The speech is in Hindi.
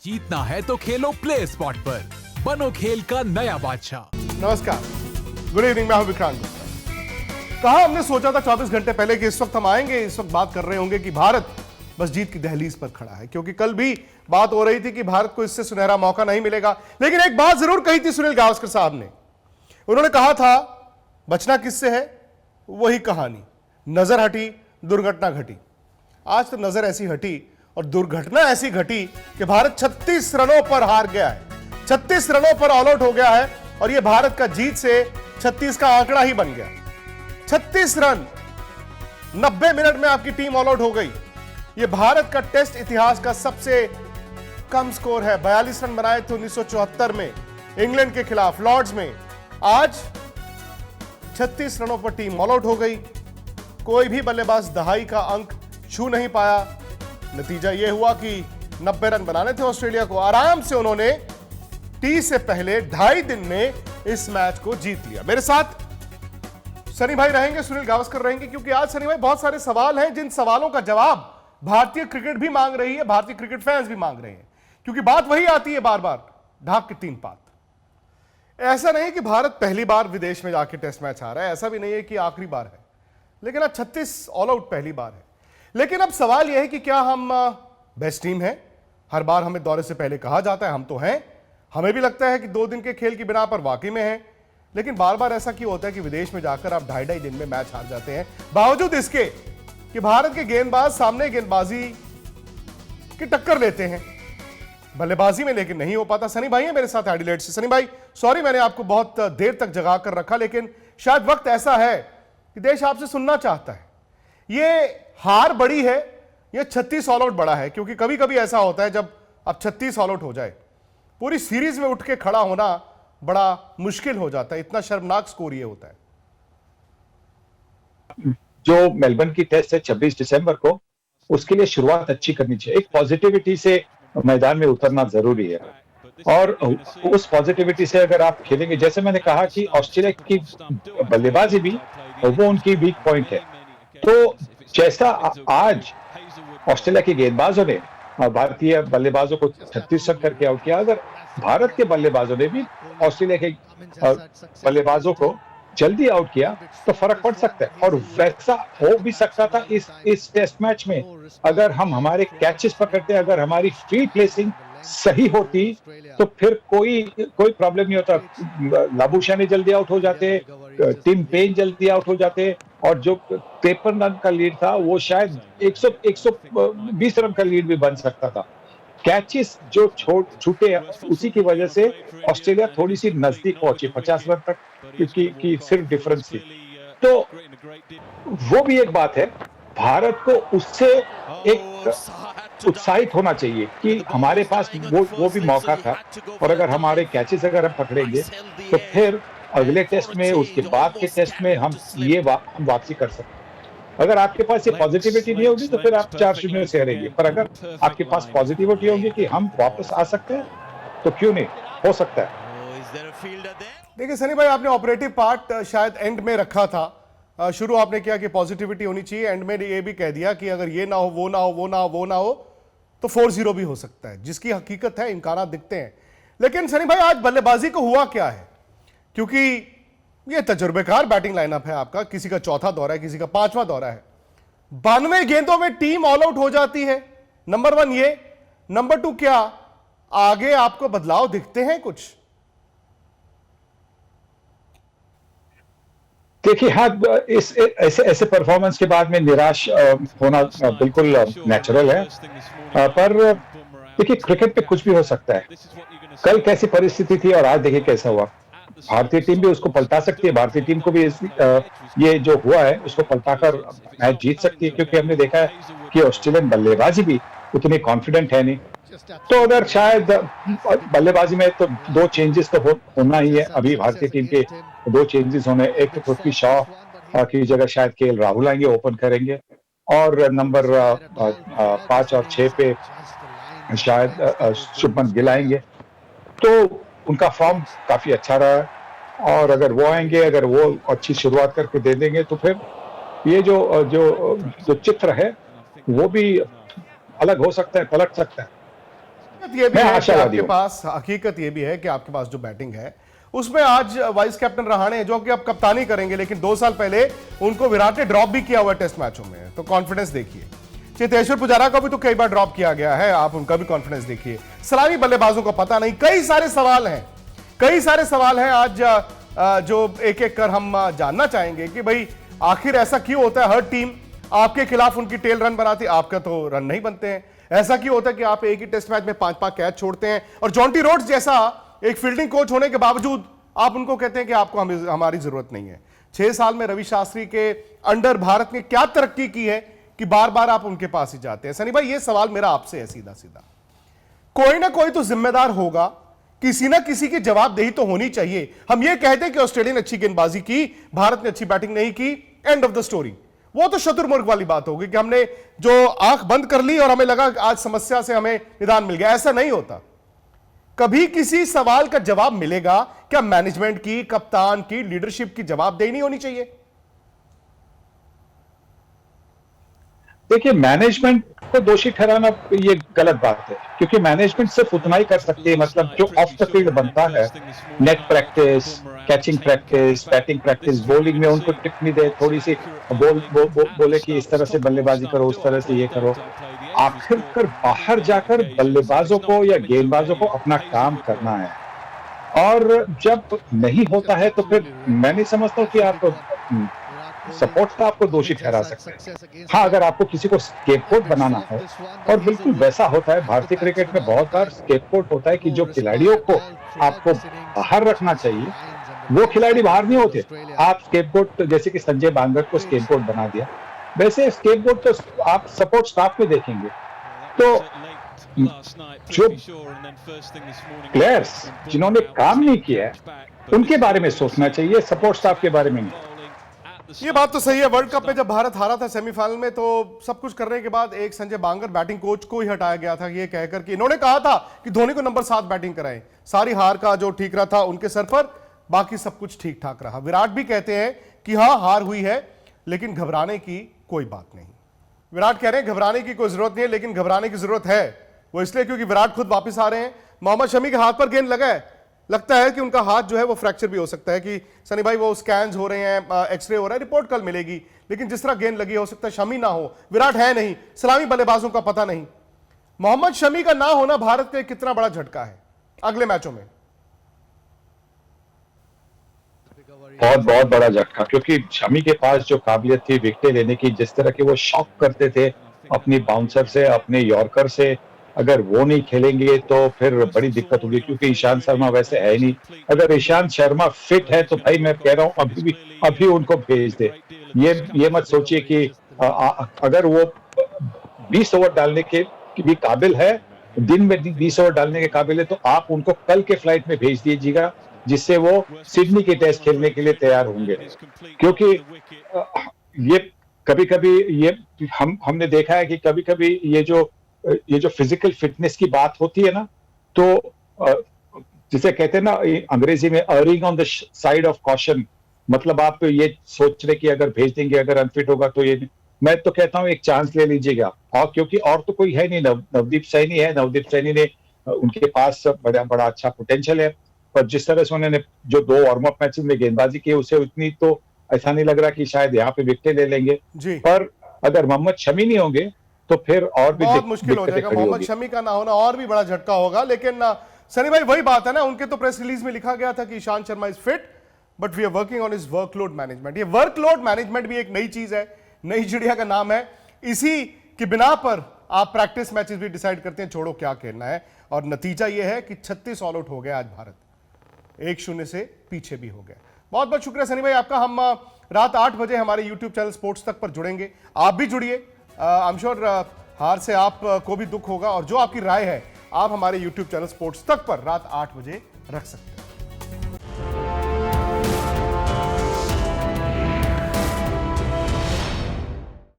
जीतना है तो खेलो प्ले स्पॉट पर, बनो खेल का नया बादशाह। नमस्कार, गुड इवनिंग। मैं हूं विक्रांत गुप्ता। कहा हमने सोचा था 24 घंटे पहले कि इस वक्त हम आएंगे, इस वक्त बात कर रहे होंगे कि भारत बस जीत की दहलीज पर खड़ा है, क्योंकि कल भी बात हो रही थी कि भारत को इससे सुनहरा मौका नहीं मिलेगा। लेकिन एक बात जरूर कही थी सुनील गावस्कर साहब ने। उन्होंने कहा था बचना किससे है, वही कहानी। नजर हटी, दुर्घटना घटी। आज तो नजर ऐसी हटी और दुर्घटना ऐसी घटी कि भारत 36 रनों पर हार गया है, 36 रनों पर ऑल आउट हो गया है। और यह भारत का जीत से 36 का आंकड़ा ही बन गया। 36 रन 90 मिनट में आपकी टीम ऑल आउट हो गई। यह भारत का टेस्ट इतिहास का सबसे कम स्कोर है। 42 रन बनाए थे 1974 में इंग्लैंड के खिलाफ लॉर्ड्स में। आज 36 रनों पर टीम ऑल आउट हो गई। कोई भी बल्लेबाज दहाई का अंक छू नहीं पाया। नतीजा यह हुआ कि 90 रन बनाने थे ऑस्ट्रेलिया को। आराम से उन्होंने टी से पहले 2.5 दिन में इस मैच को जीत लिया। मेरे साथ सनी भाई रहेंगे, सुनील गावस्कर रहेंगे, क्योंकि आज सनी भाई बहुत सारे सवाल हैं जिन सवालों का जवाब भारतीय क्रिकेट भी मांग रही है, भारतीय क्रिकेट फैंस भी मांग रहे हैं। क्योंकि बात वही आती है बार बार, ढाक की 3 पात। ऐसा नहीं कि भारत पहली बार विदेश में जाके टेस्ट मैच आ रहा है, ऐसा भी नहीं है कि आखिरी बार है, लेकिन अब 36 ऑल आउट पहली बार है। लेकिन अब सवाल यह है कि क्या हम बेस्ट टीम है? हर बार हमें दौरे से पहले कहा जाता है हम तो हैं। हमें भी लगता है कि 2 दिन के खेल की बिना पर वाकई में है। लेकिन बार बार ऐसा क्यों होता है कि विदेश में जाकर आप 2.5 दिन में मैच हार जाते हैं, बावजूद इसके कि भारत के गेंदबाज सामने गेंदबाजी की टक्कर लेते हैं बल्लेबाजी में, लेकिन नहीं हो पाता। सनी भाई है मेरे साथ एडिलेड से। सनी भाई, सॉरी मैंने आपको बहुत देर तक जगा कर रखा, लेकिन शायद वक्त ऐसा है कि देश आपसे सुनना चाहता है। ये हार बड़ी है, ये 36 ऑल आउट बड़ा है? क्योंकि कभी कभी ऐसा होता है जब अब 36 ऑल आउट हो जाए, पूरी सीरीज में उठ के खड़ा होना बड़ा मुश्किल हो जाता है। इतना शर्मनाक स्कोर ये होता है। जो मेलबर्न की टेस्ट है 26 दिसंबर को, उसके लिए शुरुआत अच्छी करनी चाहिए। एक पॉजिटिविटी से मैदान में उतरना जरूरी है, और उस पॉजिटिविटी से अगर आप खेलेंगे, जैसे मैंने कहा कि ऑस्ट्रेलिया की बल्लेबाजी भी वो उनकी वीक पॉइंट है। तो जैसा आज ऑस्ट्रेलिया के गेंदबाजों ने भारतीय बल्लेबाजों को 36 रन करके आउट किया, अगर भारत के बल्लेबाजों ने भी ऑस्ट्रेलिया के बल्लेबाजों को जल्दी आउट किया तो फर्क पड़ सकता है। और वैसा हो भी सकता था इस टेस्ट मैच में, अगर हम हमारे कैचेस पकड़ते, अगर हमारी फील्ड प्लेसिंग सही होती तो फिर कोई प्रॉब्लम नहीं होता। लाबुशा ने जल्दी आउट हो जाते, टिम पेन जल्दी आउट हो जाते, और जो 53 रन का लीड था वो शायद 120 रन का लीड भी बन सकता था। कैचेस जो छूटे, उसी की वजह से ऑस्ट्रेलिया थोड़ी सी नजदीक पहुंची 50 रन तक की सिर्फ डिफरेंस थी। तो वो भी एक बात है। भारत को उससे एक उत्साहित होना चाहिए कि हमारे पास वो भी मौका था, और अगर हमारे कैचेस अगर हम पकड़ेंगे तो फिर अगले टेस्ट में, उसके बाद के टेस्ट में हम ये वापसी कर सकते हैं। अगर आपके पास ये पॉजिटिविटी नहीं होगी तो फिर आप 4-0 से हारेंगे, पर अगर आपके पास पॉजिटिविटी होगी कि हम वापस आ सकते हैं तो क्यों नहीं, हो सकता है। देखिए सनी भाई, आपने ऑपरेटिव पार्ट शायद एंड में रखा था। शुरू आपने किया कि पॉजिटिविटी होनी चाहिए, एंड में ये भी कह दिया कि अगर ये ना हो, वो ना हो, वो ना हो, वो ना हो, तो 4-0 भी हो सकता है, जिसकी हकीकत है, इम्कानात दिखते हैं। लेकिन सनी भाई, आज बल्लेबाजी को हुआ क्या है? क्योंकि ये तजुर्बेकार बैटिंग लाइनअप है आपका, किसी का चौथा दौरा है, किसी का 5वां दौरा है। 92 गेंदों में टीम ऑल आउट हो जाती है। नंबर 1 ये। नंबर 2, क्या आगे आपको बदलाव दिखते हैं कुछ? देखिए, हाँ, इस ऐसे परफॉर्मेंस के बाद में निराश होना बिल्कुल नेचुरल है, पर देखिए क्रिकेट में कुछ भी हो सकता है। कल कैसी परिस्थिति थी और आज देखिए कैसा हुआ। भारतीय टीम भी उसको पलटा सकती है, भारतीय टीम को भी ये जो हुआ है उसको पलटाकर मैच जीत सकती है, क्योंकि हमने देखा है कि ऑस्ट्रेलियन बल्लेबाजी भी उतनी कॉन्फिडेंट है नहीं। तो अगर शायद बल्लेबाजी में तो 2 चेंजेस तो होना ही है। अभी भारतीय टीम के 2 चेंजेस होने, एक तो पृथ्वी शॉ की जगह शायद केएल राहुल आएंगे, ओपन करेंगे, और नंबर 5 और 6 पे शायद शुभमन गिल आएंगे। तो उनका फॉर्म काफी अच्छा रहा है, और अगर वो आएंगे, अगर वो अच्छी शुरुआत करके दे देंगे तो फिर ये जो चित्र है वो भी अलग हो सकता है, पलट सकता है। ये भी मैं है कि आशावादी आपके हूं। पास, हकीकत ये भी है कि आपके पास जो बैटिंग है उसमें आज वाइस कैप्टन रहाणे जो कि अब कप्तानी करेंगे, लेकिन 2 साल पहले उनको विराट ने ड्रॉप भी किया हुआ टेस्ट मैचों में, तो कॉन्फिडेंस देखिए। चेतेश्वर पुजारा का भी तो कई बार ड्रॉप किया गया है, आप उनका भी कॉन्फिडेंस देखिए। सलामी बल्लेबाजों का पता नहीं, कई सारे सवाल हैं, कई सारे सवाल हैं आज जो एक एक कर हम जानना चाहेंगे कि भाई आखिर ऐसा क्यों होता है। हर टीम आपके खिलाफ उनकी टेल रन बनाती, आपका तो रन नहीं बनते हैं। ऐसा क्यों होता है कि आप एक ही टेस्ट मैच में 5-5 कैच छोड़ते हैं, और जॉन्टी रोड्स जैसा एक फील्डिंग कोच होने के बावजूद आप उनको कहते हैं कि आपको हमारी जरूरत नहीं है। 6 साल में रवि शास्त्री के अंडर भारत ने क्या तरक्की की है कि बार बार आप उनके पास ही जाते हैं। सनी भाई, ये सवाल मेरा आपसे है सीधा सीधा, कोई ना कोई तो जिम्मेदार होगा, किसी ना किसी की जवाबदेही तो होनी चाहिए। हम ये कहते हैं कि ऑस्ट्रेलिया ने अच्छी गेंदबाजी की, भारत ने अच्छी बैटिंग नहीं की, एंड ऑफ द स्टोरी। वो तो शतुर्मुर्ग वाली बात होगी कि हमने जो आंख बंद कर ली और हमें लगा आज समस्या से हमें निदान मिल गया। ऐसा नहीं होता, कभी किसी सवाल का जवाब मिलेगा। क्या मैनेजमेंट की, कप्तान की, लीडरशिप की जवाबदेही नहीं होनी चाहिए? देखिए, मैनेजमेंट को दोषी ठहराना ये गलत बात है, क्योंकि मैनेजमेंट सिर्फ उतना ही कर सकती है, मतलब जो ऑफ द फील्ड बनता है, net practice, catching practice, batting practice, bowling में उनको टिप्पणी दे, थोड़ी सी बोले कि इस तरह से बल्लेबाजी करो, उस तरह से ये करो। आखिरकार बाहर जाकर बल्लेबाजों को या गेंदबाजों को अपना काम करना है, और जब नहीं होता है तो फिर मैं नहीं समझता हूं कि आप सपोर्ट का आपको दोषी ठहरा सकते हैं। हाँ, अगर आपको किसी को स्केपगोट बनाना है, और बिल्कुल वैसा होता है भारतीय क्रिकेट में, बहुत बार स्केपगोट होता है कि जो खिलाड़ियों को आपको बाहर रखना चाहिए वो खिलाड़ी बाहर नहीं होते। आप स्केपगोट, जैसे कि संजय बांगर को स्केपगोट बना दिया, वैसे स्केपगोट तो आप सपोर्ट स्टाफ में देखेंगे। तो जो प्लेयर्स जिन्होंने काम नहीं किया है उनके बारे में सोचना चाहिए, सपोर्ट स्टाफ के बारे में नहीं। ये बात तो सही है। वर्ल्ड कप में जब भारत हारा था सेमीफाइनल में, तो सब कुछ करने के बाद एक संजय बांगर बैटिंग कोच को ही हटाया गया था, ये कहकर कि इन्होंने कहा था कि धोनी को नंबर 7 बैटिंग कराएं। सारी हार का जो ठीक रहा था उनके सर पर, बाकी सब कुछ ठीक ठाक रहा। विराट भी कहते हैं कि हाँ, हार हुई है लेकिन घबराने की कोई बात नहीं। विराट कह रहे हैं घबराने की कोई जरूरत नहीं है, लेकिन घबराने की जरूरत है। वो इसलिए क्योंकि विराट खुद वापस आ रहे हैं। मोहम्मद शमी के हाथ पर गेंद लगा है, लगता है कि उनका हाथ जो है वो फ्रैक्चर भी हो सकता है। कि सनी भाई वो स्कैन्स हो रहे हैं, एक्सरे हो रहा है, रिपोर्ट कल मिलेगी, लेकिन जिस तरह गेंद लगी हो सकता है शमी ना हो। विराट है नहीं, सलामी बल्लेबाजों का पता नहीं। मोहम्मद शमी का ना होना भारत के कितना बड़ा झटका है अगले मैचों में। बहुत बहुत बड़ा झटका, क्योंकि शमी के पास जो काबिलियत थी विकेट लेने की, जिस तरह के वो शॉक करते थे अपनी बाउंसर से, अपने यॉर्कर से, अगर वो नहीं खेलेंगे तो फिर बड़ी दिक्कत होगी, क्योंकि ईशांत शर्मा वैसे है नहीं। अगर ईशांत शर्मा फिट है तो भाई मैं कह रहा हूं अभी उनको भेज दे। ये मत सोचिए कि अगर वो 20 ओवर डालने के भी काबिल है, दिन में 20 ओवर डालने के काबिल है, तो आप उनको कल के फ्लाइट में भेज दीजिएगा, जिससे वो सिडनी के टेस्ट खेलने के लिए तैयार होंगे। क्योंकि ये कभी-कभी ये हमने देखा है कि कभी-कभी ये जो फिजिकल फिटनेस की बात होती है ना, तो जिसे कहते हैं ना अंग्रेजी में erring on the side of caution, मतलब आप ये सोच रहे कि अगर भेज देंगे, अगर अनफिट होगा तो ये, मैं तो कहता हूं एक चांस ले लीजिएगा। और क्योंकि और तो कोई है नहीं, नवदीप सैनी है। नवदीप सैनी ने उनके पास बड़ा अच्छा पोटेंशियल है, पर जिस तरह से उन्होंने जो 2 वार्म अप मैचेस में गेंदबाजी की, उसे उतनी तो ऐसा नहीं लग रहा कि शायद यहाँ पे विकेट ले लेंगे। पर अगर मोहम्मद शमी नहीं होंगे तो फिर और भी बहुत मुश्किल हो जाएगा। मोहम्मद शमी का ना होना और भी बड़ा झटका होगा। लेकिन सनी भाई वही बात है ना, उनके तो प्रेस रिलीज में लिखा गया था कि Ishant Sharma is fit but we are working on his workload management. ये वर्कलोड मैनेजमेंट भी एक नई चीज है, नई चिड़िया का नाम है। इसी की बिना पर आप प्रैक्टिस मैचेस भी डिसाइड करते हैं छोड़ो क्या खेलना है, और नतीजा यह है कि 36 ऑल आउट हो गया आज भारत, 1-0 से पीछे भी हो गया। बहुत बहुत शुक्रिया सनी भाई आपका। हम रात 8 बजे हमारे यूट्यूब चैनल स्पोर्ट्स तक पर जुड़ेंगे, आप भी जुड़िए। आई एम श्योर हार से आप को भी दुख होगा, और जो आपकी राय है आप हमारे यूट्यूब चैनल स्पोर्ट्स तक पर रात 8 बजे रख सकते हैं।